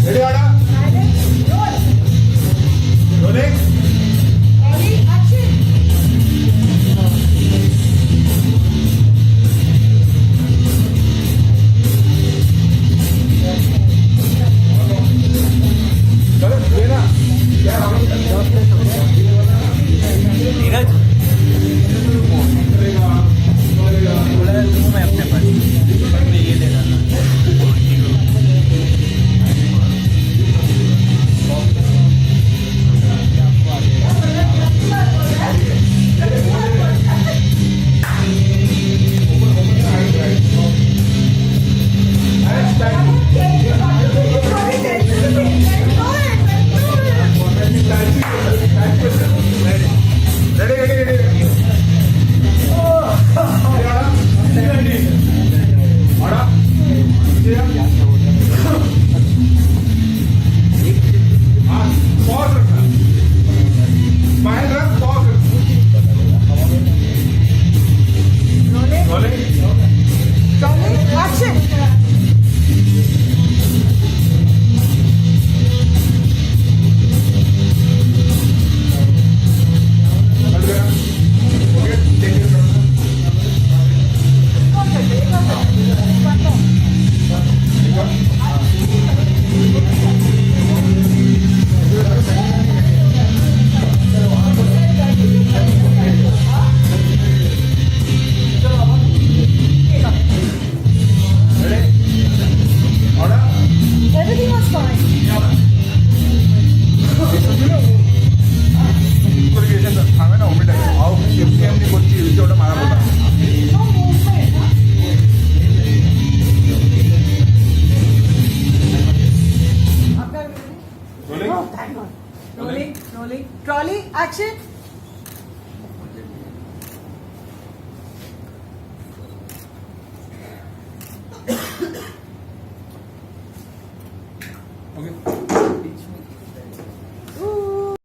Ready, order? Rolling. चलो ये ना नीरज मैं अपने पास मैं ये ले रहा Everything was fine. थांबे ना उमेट अहो एमसीएम नी कोणती तेवढं मला बोला No movement. Rolling. Oh, thank God. Rolling. Trolley, action.